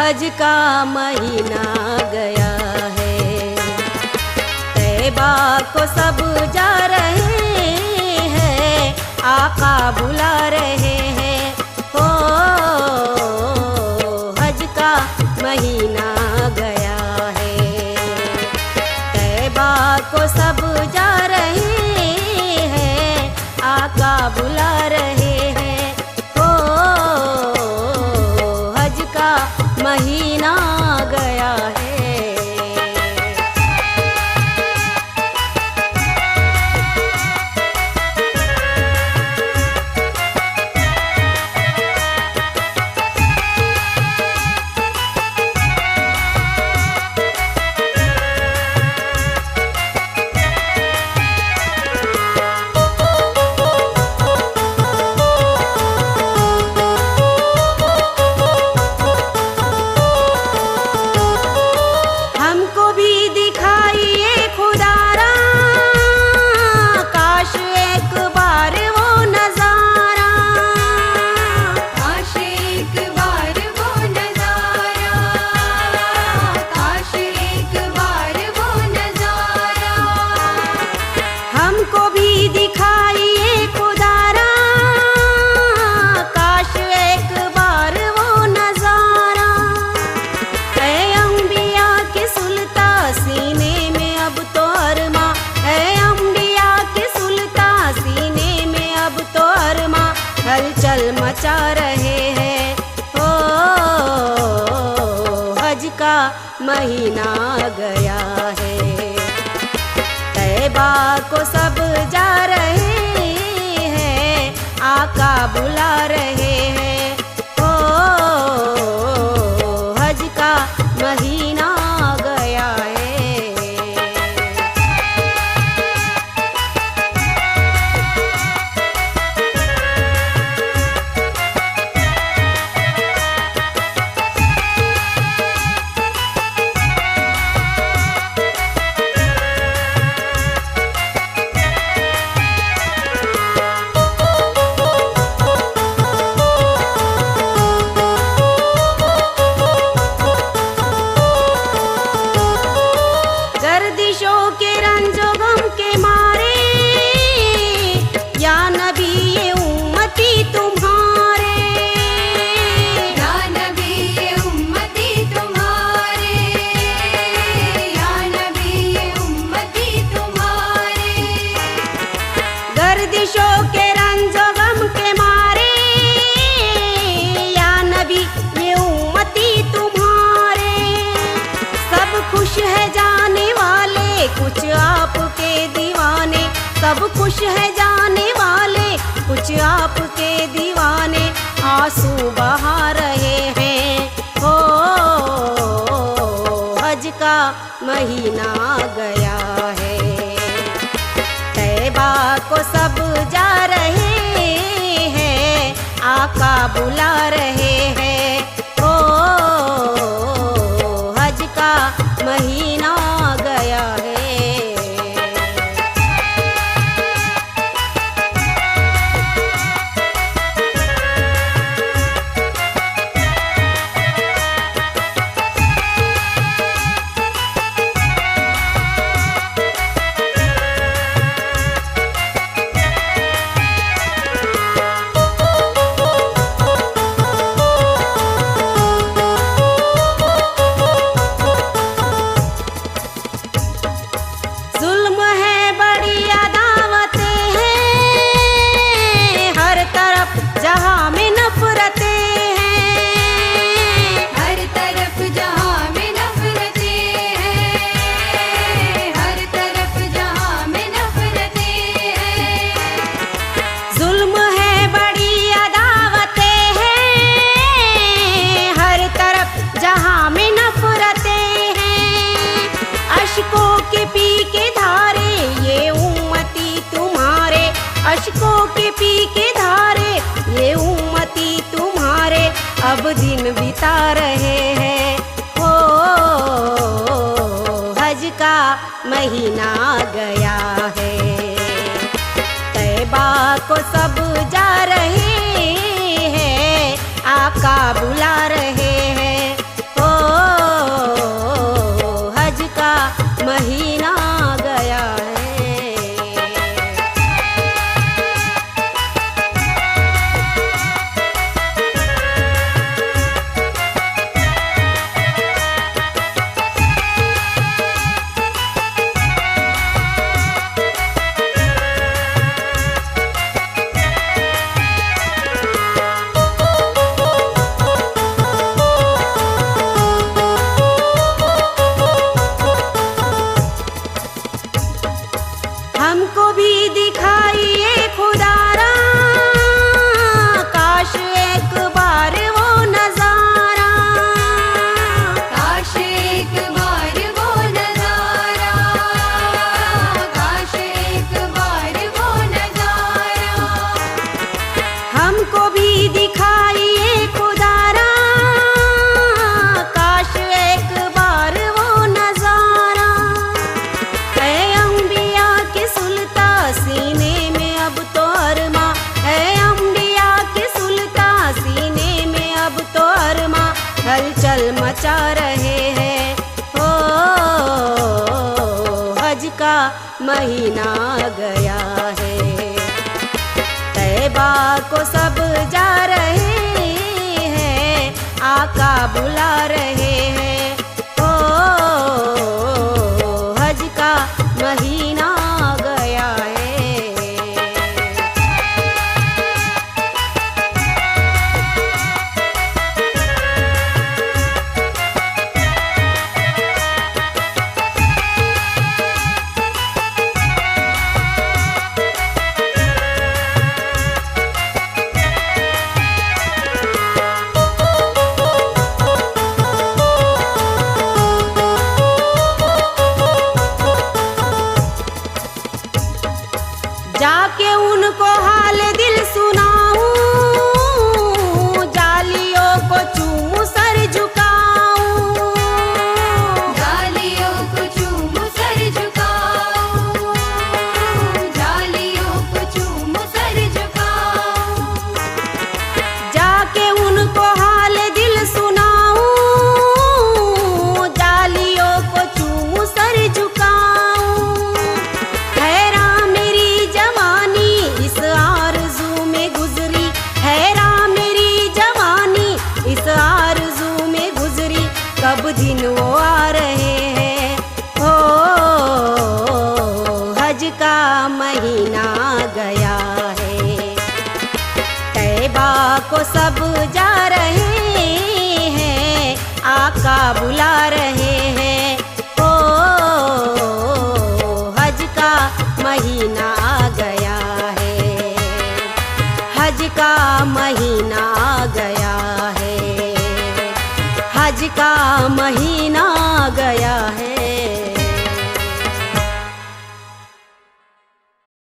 हज का महीना गया है, तैबा को सब जा रहे हैं, आका बुला रहे हैं। हो हज का महीना गया है, तैबा को सब जा रहे हैं, आका बुला रहे हैं। हो हज का महीना गया है। हलचल मचा रहे हैं। हो हज का महीना गया है, तैबा को सब जा रहे हैं, आका बुला रहे हैं। हो हज का महीना गया है। गर्दिशों के रंजो गम के मारे, या नबी ये उम्मती तुम्हारे, या नबी ये उम्मती तुम्हारे, या नबी ये उम्मती तुम्हारे। गर्दिशों के रंजो गम के मारे, या नबी ये उम्मती तुम्हारे। सब खुश है जाने वाले, कुछ आपके दीवाने, सब खुश है जाने वाले, कुछ आपके दीवाने, आंसू बहा रहे हैं। हो हज का महीना गया है, तैबा को सब जा रहे हैं, आका बुला रहे हैं। हो हज का महीना गया है। जुल्म है बड़ी अदावतें हैं, हर तरफ जहां में नफरतें हैं, हर तरफ जहां में नफरतें हैं, हर तरफ जहां में नफरतें हैं। जुल्म है बड़ी अदावतें हैं, हर तरफ जहां में नफरतें हैं। अश्कों के पी के धारे ये उम्मती तुम्हारे, अश्कों के पी के धारे ये उम्मती तुम्हारे, अब दिन बिता रहे हैं। हो हज का महीना गया है, तैबा को सब जा रहे हैं, आका बुला रहे हैं। हमको भी दिखाइए खुदारा, काश एक बार वो नजारा। है अंबिया की सुलता सीने में अब तो अरमा, है अंबिया की सुलता सीने में अब तो अरमा, हलचल मचा रहे हैं। हो हज का महीना गया है, तैबा को सब जा रहे हैं, आका बुला रहे हैं। ओ हज का महीना गया है। जाके उनको हाल दिल सुनाऊं, जालियों को चूमूं सर झुकाऊं, जालियों को चूमूं सर झुकाऊं, जालियों को चूमूं सर झुकाऊं। जाके उनको हाल दिल सुनाऊं, जालियों को चूमूं सर झुकाऊं। हैरान मेरी जवानी इस आरज़ू में गुजरी, हैरान मेरी जवानी इस आरज़ू में गुजरी, कब दिन वो आ रहे हैं। हो हज का महीना गया है, तैबा को सब जा रहे हैं, आका बुला रहे हैं। ओ हज का महीना गया है, हज का महीना गया है, हज का महीना